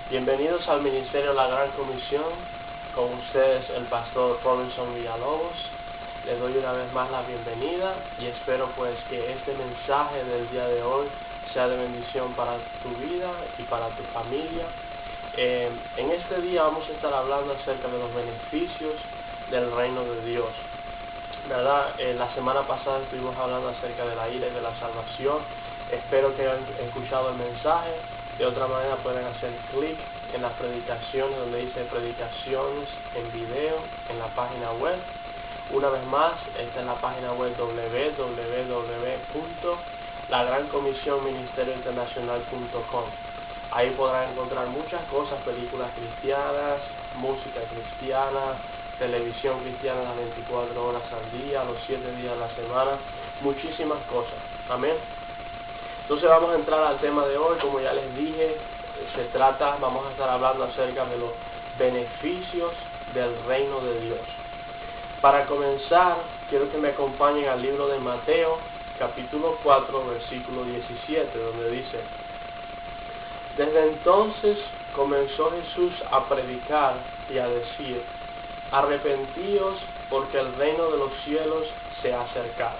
Bienvenidos al Ministerio La Gran Comisión, con ustedes el pastor Robinson Villalobos. Les doy una vez más la bienvenida y espero pues que este mensaje del día de hoy sea de bendición para tu vida y para tu familia. En este día vamos a estar hablando acerca de los beneficios del reino de Dios, ¿verdad? La semana pasada estuvimos hablando acerca de la ira y de la salvación. Espero que hayan escuchado el mensaje. De otra manera pueden hacer clic en las predicaciones donde dice predicaciones en video en la página web. Una vez más, esta es la página web www.lagrancomisionministeriointernacional.com. Ahí podrán encontrar muchas cosas, películas cristianas, música cristiana, televisión cristiana las 24 horas al día, los 7 días de la semana, muchísimas cosas. Amén. Entonces vamos a entrar al tema de hoy. Como ya les dije, vamos a estar hablando acerca de los beneficios del reino de Dios. Para comenzar, quiero que me acompañen al libro de Mateo, capítulo 4, versículo 17, donde dice: Desde entonces comenzó Jesús a predicar y a decir: arrepentíos, porque el reino de los cielos se ha acercado.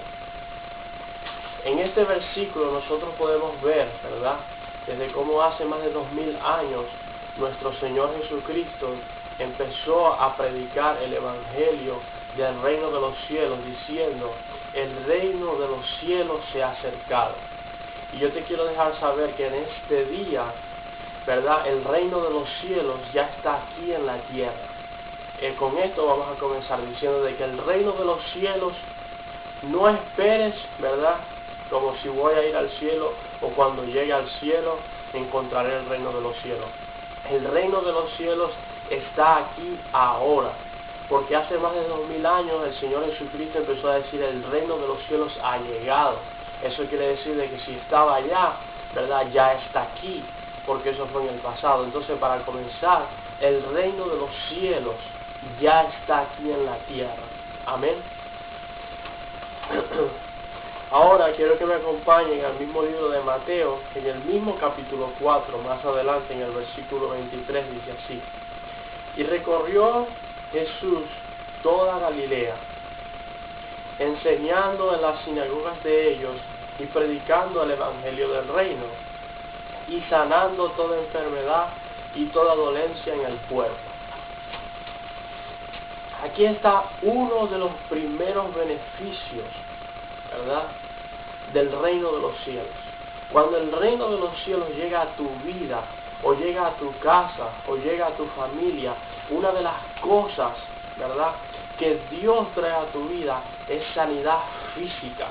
En este versículo nosotros podemos ver, ¿verdad?, desde cómo hace más de 2000 años nuestro Señor Jesucristo empezó a predicar el evangelio del reino de los cielos, diciendo: el reino de los cielos se ha acercado. Y yo te quiero dejar saber que en este día, ¿verdad?, el reino de los cielos ya está aquí en la tierra. Con esto vamos a comenzar diciendo de que el reino de los cielos, no esperes, ¿verdad?, como si voy a ir al cielo o cuando llegue al cielo encontraré el reino de los cielos. El reino de los cielos está aquí ahora, porque hace más de 2000 años el Señor Jesucristo empezó a decir: el reino de los cielos ha llegado. Eso quiere decir de que si estaba allá, ¿verdad?, ya está aquí, porque eso fue en el pasado. Entonces, para comenzar, el reino de los cielos ya está aquí en la tierra. Amén. Ahora quiero que me acompañen al mismo libro de Mateo, en el mismo capítulo 4, más adelante en el versículo 23, dice así: y recorrió Jesús toda Galilea, enseñando en las sinagogas de ellos y predicando el evangelio del reino, y sanando toda enfermedad y toda dolencia en el pueblo. Aquí está uno de los primeros beneficios, ¿verdad?, del reino de los cielos. Cuando el reino de los cielos llega a tu vida, o llega a tu casa, o llega a tu familia, una de las cosas, ¿verdad?, que Dios trae a tu vida es sanidad física,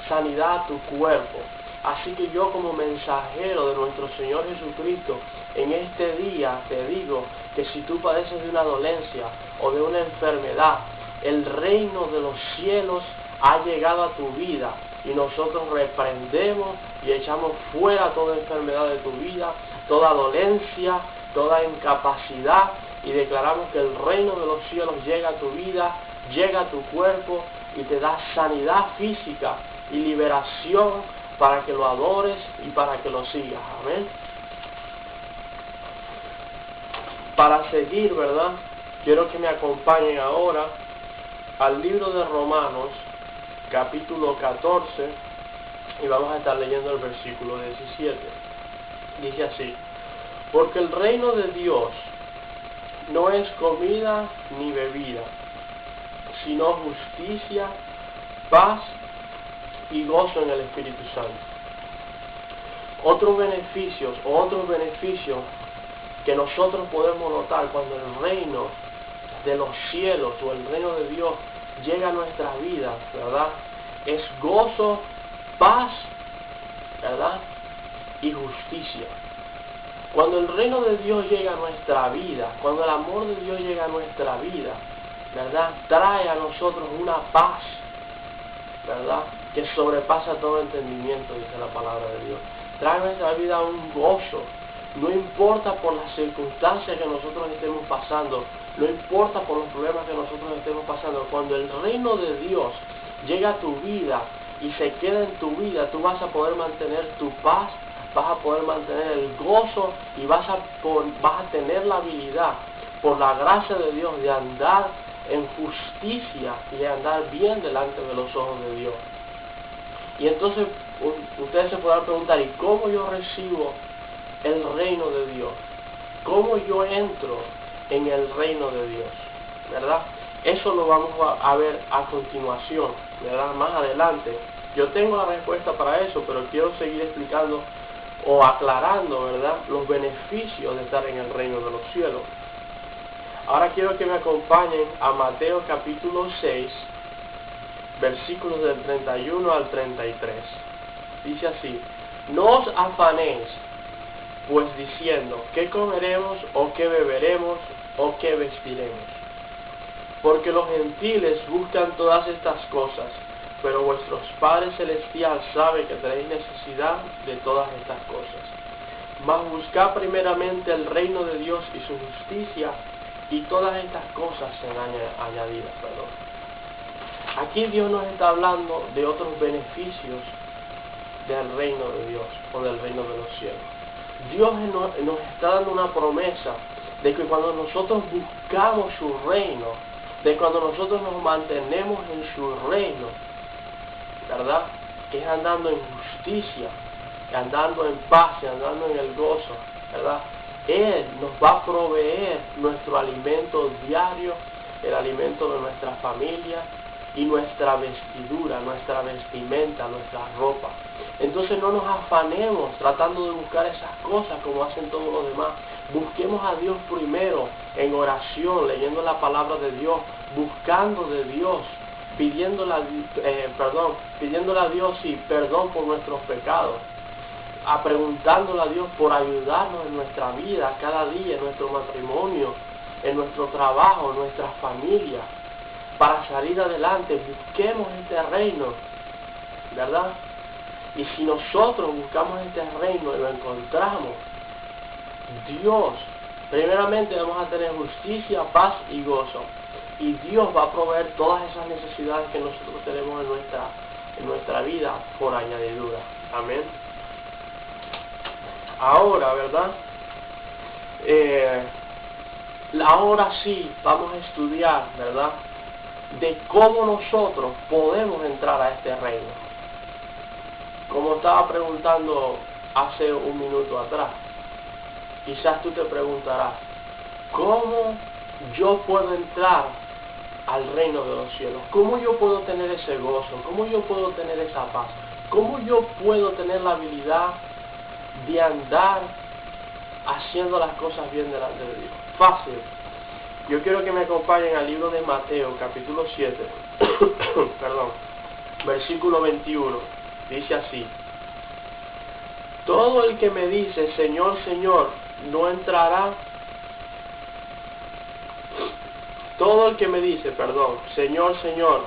sanidad a tu cuerpo. Así que yo, como mensajero de nuestro Señor Jesucristo, en este día te digo que si tú padeces de una dolencia o de una enfermedad, el reino de los cielos ha llegado a tu vida y nosotros reprendemos y echamos fuera toda enfermedad de tu vida, toda dolencia, toda incapacidad, y declaramos que el reino de los cielos llega a tu vida, llega a tu cuerpo y te da sanidad física y liberación para que lo adores y para que lo sigas. Amén. Para seguir, ¿verdad?, quiero que me acompañen ahora al libro de Romanos, capítulo 14, y vamos a estar leyendo el versículo 17. Dice así: porque el reino de Dios no es comida ni bebida, sino justicia, paz y gozo en el Espíritu Santo. Otros beneficios que nosotros podemos notar cuando el reino de los cielos o el reino de Dios llega a nuestras vidas, ¿verdad?, es gozo, paz, ¿verdad?, y justicia. Cuando el reino de Dios llega a nuestra vida, cuando el amor de Dios llega a nuestra vida, ¿verdad?, trae a nosotros una paz, ¿verdad?, que sobrepasa todo entendimiento, dice la palabra de Dios. Trae a nuestra vida un gozo. No importa por las circunstancias que nosotros estemos pasando, no importa por los problemas que nosotros estemos pasando, cuando el reino de Dios llega a tu vida y se queda en tu vida, tú vas a poder mantener tu paz vas a poder mantener el gozo y vas a tener la habilidad, por la gracia de Dios, de andar en justicia y de andar bien delante de los ojos de Dios. Y entonces ustedes se podrán preguntar, ¿y cómo yo recibo el reino de Dios? ¿Cómo yo entro en el reino de Dios? ¿Verdad? Eso lo vamos a ver a continuación, ¿verdad? Más adelante. Yo tengo la respuesta para eso, pero quiero seguir explicando o aclarando, ¿verdad?, los beneficios de estar en el reino de los cielos. Ahora quiero que me acompañen a Mateo capítulo 6, versículos del 31 al 33. Dice así: no os afanéis, pues diciendo, ¿qué comeremos, o qué beberemos, o qué vestiremos? Porque los gentiles buscan todas estas cosas, pero vuestros Padres Celestial sabe que tenéis necesidad de todas estas cosas. Mas buscad primeramente el reino de Dios y su justicia, y todas estas cosas serán añadidas. Aquí Dios nos está hablando de otros beneficios del reino de Dios, o del reino de los cielos. Dios nos está dando una promesa de que cuando nosotros buscamos su reino, de cuando nosotros nos mantenemos en su reino, ¿verdad?, que es andando en justicia, andando en paz, andando en el gozo, ¿verdad?, Él nos va a proveer nuestro alimento diario, el alimento de nuestra familia y nuestra vestidura, nuestra vestimenta, nuestra ropa. Entonces no nos afanemos tratando de buscar esas cosas como hacen todos los demás. Busquemos a Dios primero en oración, leyendo la palabra de Dios, buscando de Dios, pidiéndole a Dios y perdón por nuestros pecados, preguntándole a Dios por ayudarnos en nuestra vida, cada día, en nuestro matrimonio, en nuestro trabajo, en nuestra familia, para salir adelante. Busquemos este reino, ¿verdad? Y si nosotros buscamos este reino y lo encontramos, Dios, primeramente vamos a tener justicia, paz y gozo. Y Dios va a proveer todas esas necesidades que nosotros tenemos en nuestra vida por añadidura. Amén. Ahora, ¿verdad? Ahora sí vamos a estudiar, ¿verdad?, de cómo nosotros podemos entrar a este reino. Como estaba preguntando hace un minuto atrás, quizás tú te preguntarás, ¿cómo yo puedo entrar al reino de los cielos? ¿Cómo yo puedo tener ese gozo? ¿Cómo yo puedo tener esa paz? ¿Cómo yo puedo tener la habilidad de andar haciendo las cosas bien delante de Dios? Fácil. Yo quiero que me acompañen al libro de Mateo, capítulo 7, versículo 21. Dice así: todo el que me dice, Señor, Señor, no entrará. Todo el que me dice, Señor, Señor,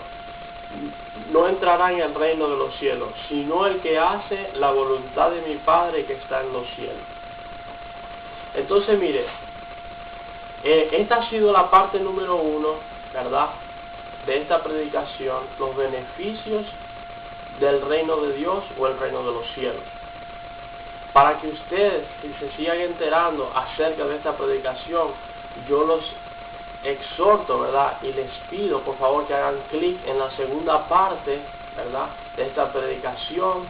no entrará en el reino de los cielos, sino el que hace la voluntad de mi Padre que está en los cielos. Entonces, mire, esta ha sido la parte número 1, ¿verdad?, de esta predicación, los beneficios del reino de Dios o el reino de los cielos. Para que ustedes se sigan enterando acerca de esta predicación, yo los exhorto, ¿verdad?, y les pido por favor que hagan clic en la segunda parte, ¿verdad?, de esta predicación,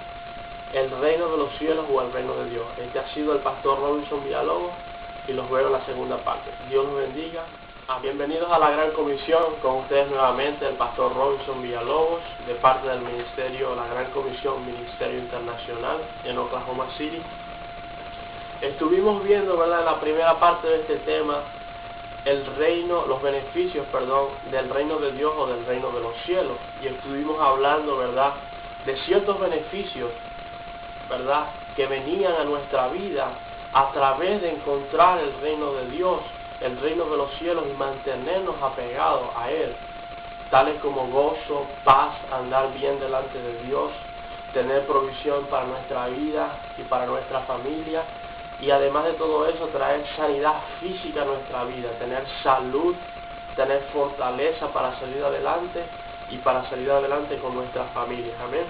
el reino de los cielos o el reino de Dios. Este ha sido el pastor Robinson Villalobos y los veo en la segunda parte. Dios los bendiga. Bienvenidos a la Gran Comisión, con ustedes nuevamente el pastor Robinson Villalobos, de parte del ministerio, la Gran Comisión Ministerio Internacional en Oklahoma City. Estuvimos viendo, ¿verdad?, en la primera parte de este tema, los beneficios, del reino de Dios o del reino de los cielos, y estuvimos hablando, ¿verdad?, de ciertos beneficios, ¿verdad?, que venían a nuestra vida a través de encontrar el reino de Dios, el reino de los cielos, y mantenernos apegados a Él, tales como gozo, paz, andar bien delante de Dios, tener provisión para nuestra vida y para nuestra familia, y además de todo eso, traer sanidad física a nuestra vida, tener salud, tener fortaleza para salir adelante y para salir adelante con nuestras familias. Amén.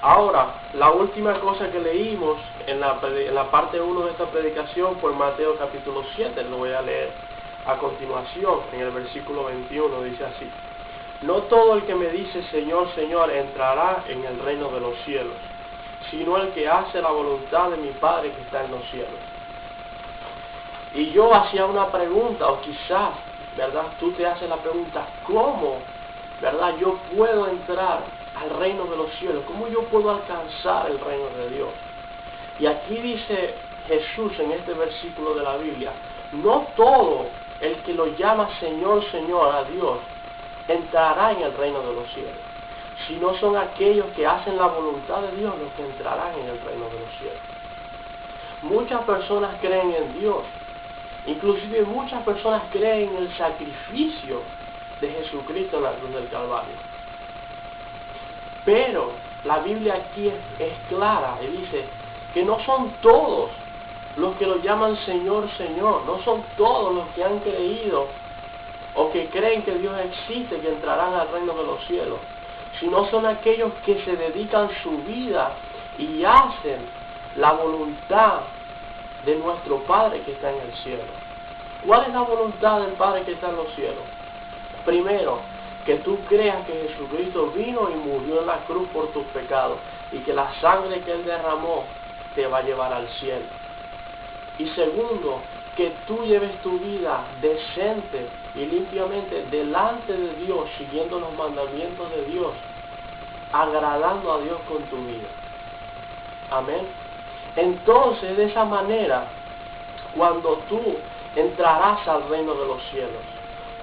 Ahora, la última cosa que leímos en la parte 1 de esta predicación fue Mateo capítulo 7, lo voy a leer a continuación, en el versículo 21, dice así: no todo el que me dice Señor, Señor, entrará en el reino de los cielos, sino el que hace la voluntad de mi Padre que está en los cielos. Y yo hacía una pregunta, o quizás, ¿verdad? Tú te haces la pregunta, ¿cómo, verdad, yo puedo entrar al reino de los cielos? ¿Cómo yo puedo alcanzar el reino de Dios? Y aquí dice Jesús en este versículo de la Biblia, no todo el que lo llama Señor, Señor a Dios entrará en el reino de los cielos, sino son aquellos que hacen la voluntad de Dios los que entrarán en el reino de los cielos. Muchas personas creen en Dios, inclusive muchas personas creen en el sacrificio de Jesucristo en la cruz del Calvario. Pero la Biblia aquí es clara y dice que no son todos los que lo llaman Señor, Señor, no son todos los que han creído o que creen que Dios existe que entrarán al reino de los cielos, sino son aquellos que se dedican su vida y hacen la voluntad de nuestro Padre que está en el cielo. ¿Cuál es la voluntad del Padre que está en los cielos? Primero, que tú creas que Jesucristo vino y murió en la cruz por tus pecados y que la sangre que Él derramó te va a llevar al cielo. Y segundo, que tú lleves tu vida decente y limpiamente delante de Dios, siguiendo los mandamientos de Dios, agradando a Dios con tu vida. Amén. Entonces, de esa manera, cuando tú entrarás al reino de los cielos,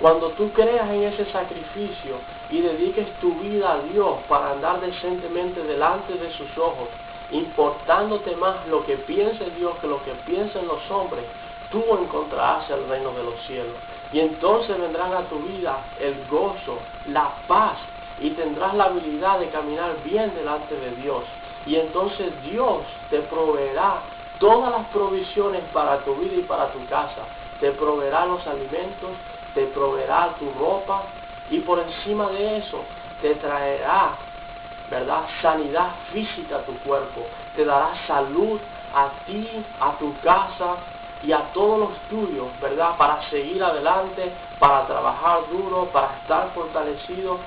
cuando tú creas en ese sacrificio y dediques tu vida a Dios para andar decentemente delante de sus ojos, importándote más lo que piense Dios que lo que piensen los hombres, tú encontrarás el reino de los cielos. Y entonces vendrán a tu vida el gozo, la paz, y tendrás la habilidad de caminar bien delante de Dios. Y entonces Dios te proveerá todas las provisiones para tu vida y para tu casa. Te proveerá los alimentos, te proveerá tu ropa, y por encima de eso te traerá, ¿verdad?, sanidad física a tu cuerpo. Te dará salud a ti, a tu casa y a todos los tuyos, ¿verdad?, para seguir adelante, para trabajar duro, para estar fortalecido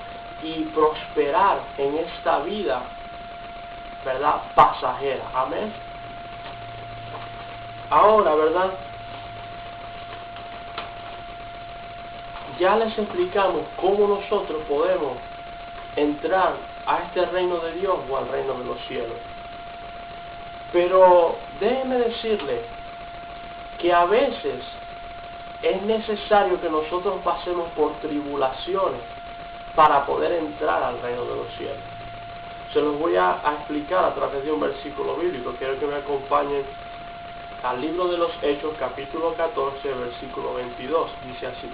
y prosperar en esta vida, ¿verdad?, pasajera. Amén. Ahora, ¿verdad?, ya les explicamos cómo nosotros podemos entrar a este reino de Dios o al reino de los cielos. Pero déjenme decirles que a veces es necesario que nosotros pasemos por tribulaciones para poder entrar al reino de los cielos. Se los voy a explicar a través de un versículo bíblico. Quiero que me acompañen al libro de los Hechos, capítulo 14, versículo 22. Dice así: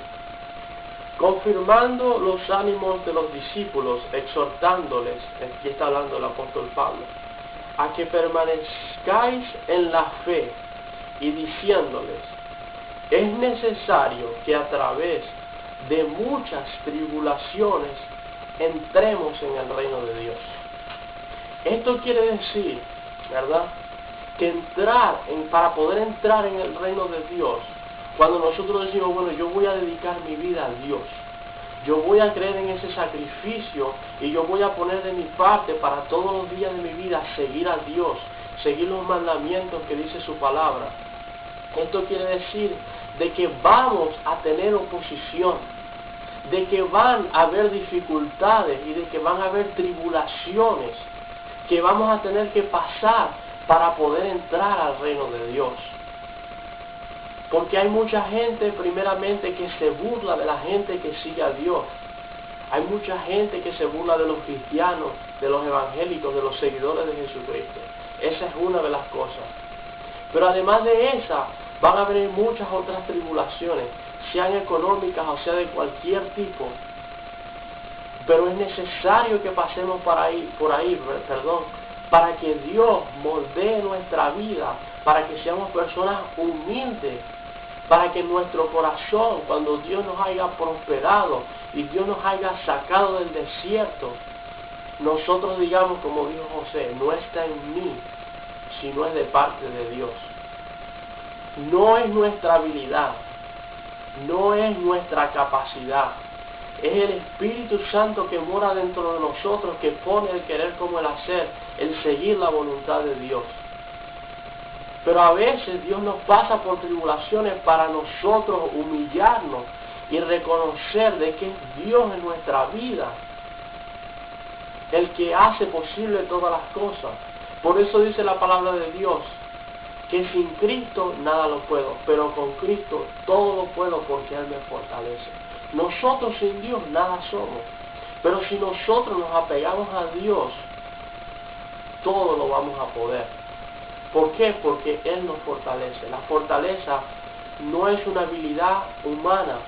confirmando los ánimos de los discípulos, exhortándoles, aquí está hablando el apóstol Pablo, a que permanezcáis en la fe, y diciéndoles, es necesario que a través de muchas tribulaciones entremos en el reino de Dios. Esto quiere decir, ¿verdad?, que para poder entrar en el reino de Dios, cuando nosotros decimos, bueno, yo voy a dedicar mi vida a Dios, yo voy a creer en ese sacrificio y yo voy a poner de mi parte para todos los días de mi vida seguir a Dios, seguir los mandamientos que dice su palabra. Esto quiere decir de que vamos a tener oposición, de que van a haber dificultades y de que van a haber tribulaciones que vamos a tener que pasar para poder entrar al reino de Dios. Porque hay mucha gente, primeramente, que se burla de la gente que sigue a Dios. Hay mucha gente que se burla de los cristianos, de los evangélicos, de los seguidores de Jesucristo. Esa es una de las cosas. Pero además de esa, van a haber muchas otras tribulaciones, sean económicas o sea de cualquier tipo. Pero es necesario que pasemos por ahí, para que Dios moldee nuestra vida, para que seamos personas humildes, para que nuestro corazón, cuando Dios nos haya prosperado y Dios nos haya sacado del desierto, nosotros digamos, como dijo José, no está en mí, sino es de parte de Dios. No es nuestra habilidad, no es nuestra capacidad, es el Espíritu Santo que mora dentro de nosotros, que pone el querer como el hacer, el seguir la voluntad de Dios. Pero a veces Dios nos pasa por tribulaciones para nosotros humillarnos y reconocer de que es Dios en nuestra vida el que hace posible todas las cosas. Por eso dice la palabra de Dios, que sin Cristo nada lo puedo, pero con Cristo todo lo puedo porque Él me fortalece. Nosotros sin Dios nada somos, pero si nosotros nos apegamos a Dios, todo lo vamos a poder. ¿Por qué? Porque Él nos fortalece. La fortaleza no es una habilidad humana,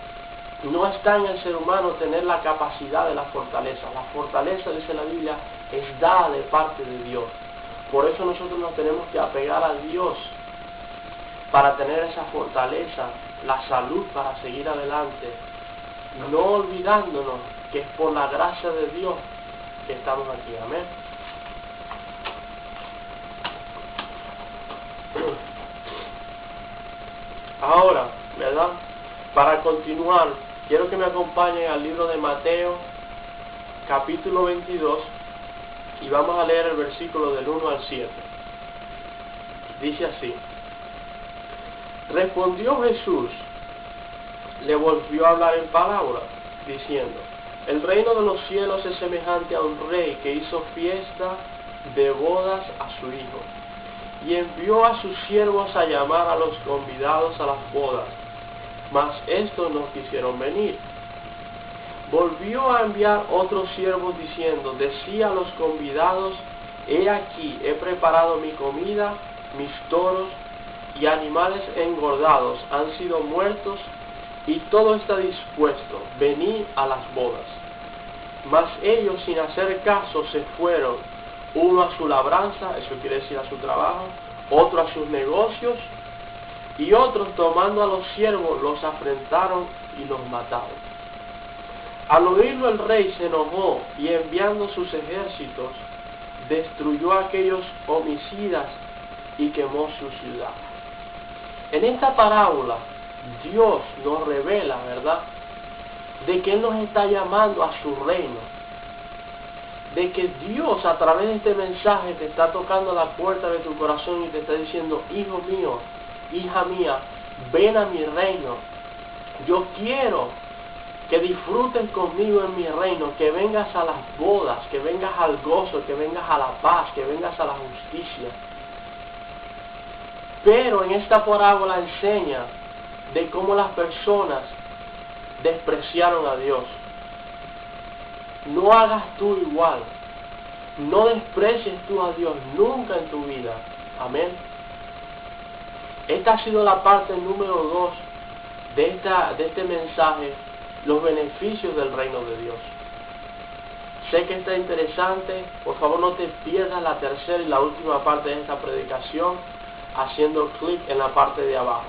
no está en el ser humano tener la capacidad de la fortaleza. La fortaleza, dice la Biblia, es dada de parte de Dios. Por eso nosotros nos tenemos que apegar a Dios para tener esa fortaleza, la salud para seguir adelante, no olvidándonos que es por la gracia de Dios que estamos aquí. Amén. Ahora, ¿verdad? Para continuar, quiero que me acompañen al libro de Mateo, capítulo 22, y vamos a leer el versículo del 1 al 7. Dice así: Respondió Jesús, le volvió a hablar en parábolas, diciendo: El reino de los cielos es semejante a un rey que hizo fiesta de bodas a su hijo, y envió a sus siervos a llamar a los convidados a las bodas, mas estos no quisieron venir. Volvió a enviar otros siervos diciendo: Decía a los convidados: He aquí, he preparado mi comida, mis toros y animales engordados han sido muertos, y todo está dispuesto, venid a las bodas. Mas ellos, sin hacer caso, se fueron, uno a su labranza, eso quiere decir a su trabajo, otro a sus negocios, y otros, tomando a los siervos, los afrentaron y los mataron. Al oírlo el rey se enojó, y enviando sus ejércitos, destruyó a aquellos homicidas y quemó su ciudad. En esta parábola, Dios nos revela, ¿verdad?, de que Él nos está llamando a su reino, de que Dios a través de este mensaje te está tocando la puerta de tu corazón y te está diciendo: hijo mío, hija mía, ven a mi reino. Yo quiero que disfrutes conmigo en mi reino, que vengas a las bodas, que vengas al gozo, que vengas a la paz, que vengas a la justicia. Pero en esta parábola enseña de cómo las personas despreciaron a Dios. No hagas tú igual. No desprecies tú a Dios nunca en tu vida. Amén. Esta ha sido la parte número 2 de este mensaje, los beneficios del reino de Dios. Sé que está interesante. Por favor, no te pierdas la tercera y la última parte de esta predicación haciendo clic en la parte de abajo.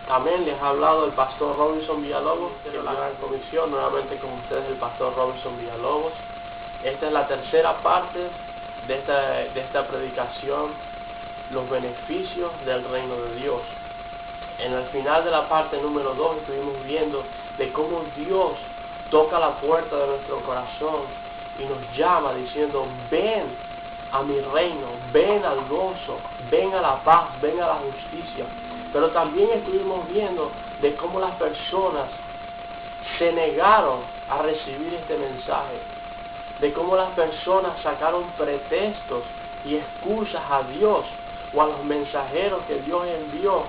Amén. Les ha hablado el pastor Robinson Villalobos de la Gran Comisión, nuevamente con ustedes el pastor Robinson Villalobos. Esta es la tercera parte de esta predicación, los beneficios del reino de Dios. En el final de la parte número 2 estuvimos viendo de cómo Dios toca la puerta de nuestro corazón y nos llama diciendo: ven a mi reino, ven al gozo, ven a la paz, ven a la justicia. Pero también estuvimos viendo de cómo las personas se negaron a recibir este mensaje, de cómo las personas sacaron pretextos y excusas a Dios o a los mensajeros que Dios envió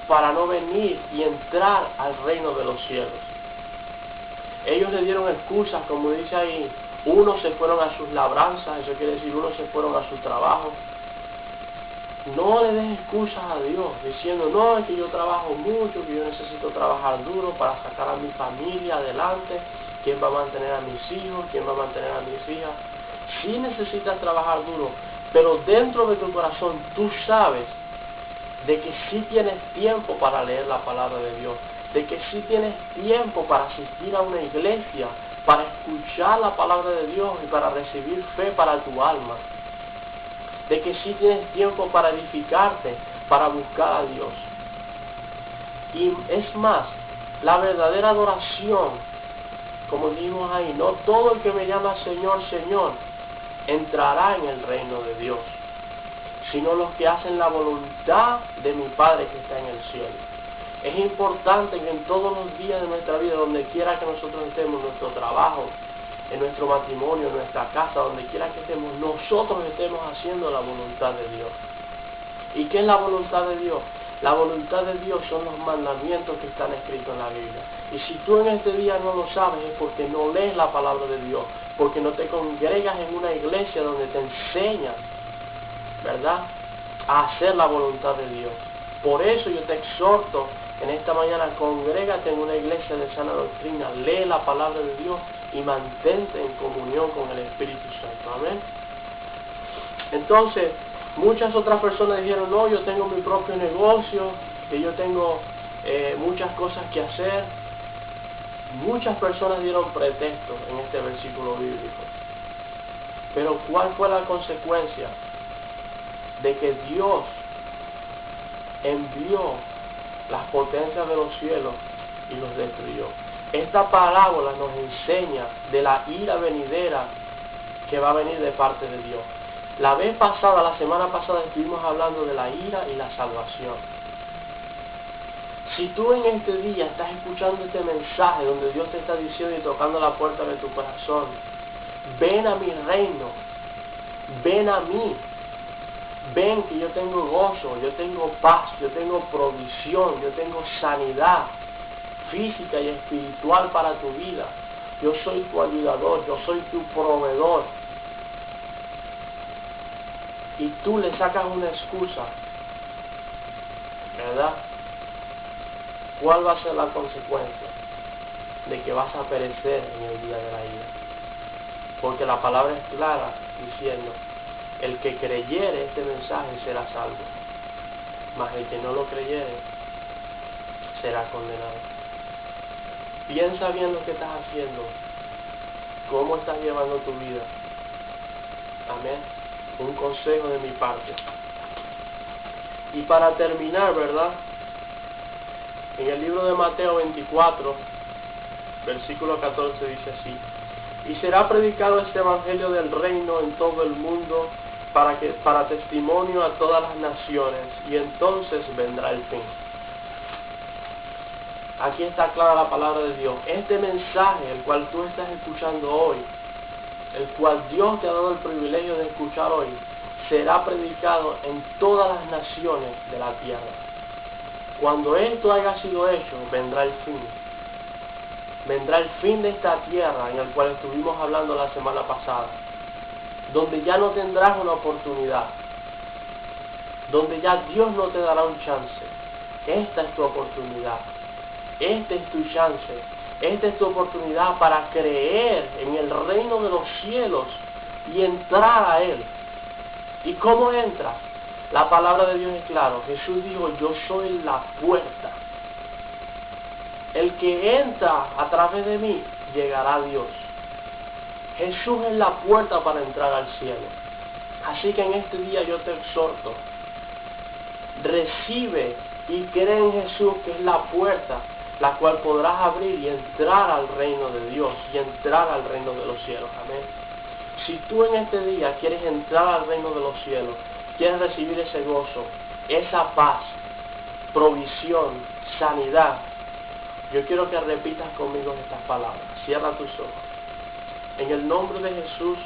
para no venir y entrar al reino de los cielos. Ellos le dieron excusas, como dice ahí: unos se fueron a sus labranzas, eso quiere decir unos se fueron a su trabajo. No le des excusas a Dios diciendo: no, es que yo trabajo mucho, que yo necesito trabajar duro para sacar a mi familia adelante. ¿Quién va a mantener a mis hijos? ¿Quién va a mantener a mis hijas? Sí necesitas trabajar duro, pero dentro de tu corazón tú sabes de que sí tienes tiempo para leer la palabra de Dios, de que sí tienes tiempo para asistir a una iglesia para escuchar la palabra de Dios y para recibir fe para tu alma. De que sí tienes tiempo para edificarte, para buscar a Dios. Y es más, la verdadera adoración, como dijimos ahí, no todo el que me llama Señor, Señor, entrará en el reino de Dios, sino los que hacen la voluntad de mi Padre que está en el cielo. Es importante que en todos los días de nuestra vida, donde quiera que nosotros estemos, en nuestro trabajo, en nuestro matrimonio, en nuestra casa, donde quiera que estemos, nosotros estemos haciendo la voluntad de Dios. ¿Y qué es la voluntad de Dios? La voluntad de Dios son los mandamientos que están escritos en la Biblia. Y si tú en este día no lo sabes, es porque no lees la palabra de Dios, porque no te congregas en una iglesia donde te enseñan, ¿verdad?, a hacer la voluntad de Dios. Por eso yo te exhorto en esta mañana, congrégate en una iglesia de sana doctrina, lee la palabra de Dios y mantente en comunión con el Espíritu Santo. Amén. Entonces, muchas otras personas dijeron, no, yo tengo mi propio negocio, que yo tengo muchas cosas que hacer. Muchas personas dieron pretextos en este versículo bíblico. Pero ¿cuál fue la consecuencia? De que Dios envió las potencias de los cielos y los destruyó. Esta parábola nos enseña de la ira venidera que va a venir de parte de Dios. La vez pasada, la semana pasada, estuvimos hablando de la ira y la salvación. Si tú en este día estás escuchando este mensaje donde Dios te está diciendo y tocando la puerta de tu corazón, ven a mi reino, ven a mí, ven que yo tengo gozo, yo tengo paz, yo tengo provisión, yo tengo sanidad física y espiritual para tu vida. Yo soy tu ayudador, yo soy tu proveedor. Y tú le sacas una excusa, ¿verdad? ¿Cuál va a ser la consecuencia? De que vas a perecer en el día de la ira. Porque la palabra es clara diciendo, el que creyere este mensaje será salvo, mas el que no lo creyere será condenado. Piensa bien lo que estás haciendo, cómo estás llevando tu vida. Amén. Un consejo de mi parte. Y para terminar, ¿verdad?, en el libro de Mateo 24, versículo 14 dice así: y será predicado este evangelio del reino en todo el mundo para testimonio a todas las naciones, y entonces vendrá el fin. Aquí está clara la palabra de Dios. Este mensaje, el cual tú estás escuchando hoy, el cual Dios te ha dado el privilegio de escuchar hoy, será predicado en todas las naciones de la tierra. Cuando esto haya sido hecho, vendrá el fin. Vendrá el fin de esta tierra en el cual estuvimos hablando la semana pasada, donde ya no tendrás una oportunidad, donde ya Dios no te dará un chance. Esta es tu oportunidad, este es tu chance, esta es tu oportunidad para creer en el reino de los cielos y entrar a Él. ¿Y cómo entras? La palabra de Dios es claro. Jesús dijo, yo soy la puerta. El que entra a través de mí llegará a Dios. Jesús es la puerta para entrar al cielo. Así que en este día yo te exhorto, recibe y cree en Jesús, que es la puerta, la cual podrás abrir y entrar al reino de Dios y entrar al reino de los cielos. Amén. Si tú en este día quieres entrar al reino de los cielos, quieres recibir ese gozo, esa paz, provisión, sanidad, yo quiero que repitas conmigo estas palabras. Cierra tus ojos. En el nombre de Jesús,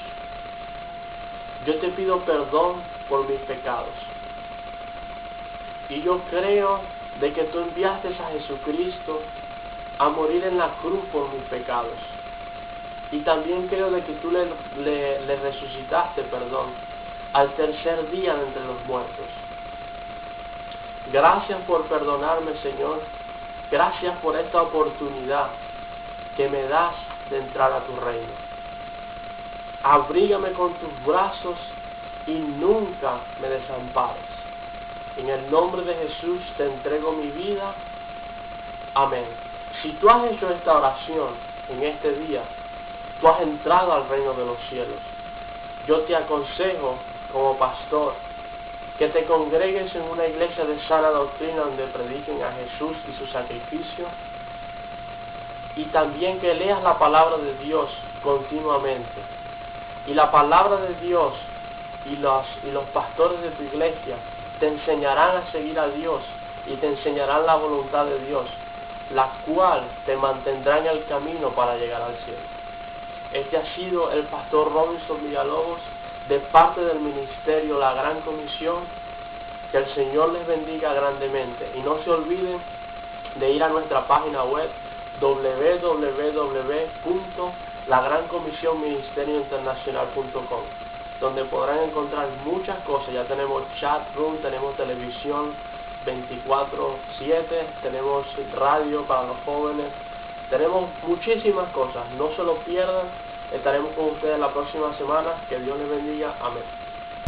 yo te pido perdón por mis pecados. Y yo creo de que tú enviaste a Jesucristo a morir en la cruz por mis pecados. Y también creo de que tú le resucitaste, al tercer día de entre los muertos. Gracias por perdonarme, Señor. Gracias por esta oportunidad que me das de entrar a tu reino. Abrígame con tus brazos y nunca me desampares. En el nombre de Jesús te entrego mi vida. Amén. Si tú has hecho esta oración en este día, tú has entrado al reino de los cielos. Yo te aconsejo, como pastor, que te congregues en una iglesia de sana doctrina donde prediquen a Jesús y su sacrificio, y también que leas la palabra de Dios continuamente. Y la palabra de Dios y los pastores de tu iglesia te enseñarán a seguir a Dios y te enseñarán la voluntad de Dios, la cual te mantendrá en el camino para llegar al cielo. Este ha sido el pastor Robinson Villalobos, de parte del ministerio La Gran Comisión. Que el Señor les bendiga grandemente, y no se olviden de ir a nuestra página web www.lagrancomisionministeriointernacional.com, donde podrán encontrar muchas cosas. Ya tenemos chat room, tenemos televisión 24/7, tenemos radio para los jóvenes, tenemos muchísimas cosas. No se lo pierdan. Estaremos con ustedes la próxima semana. Que Dios les bendiga. Amén.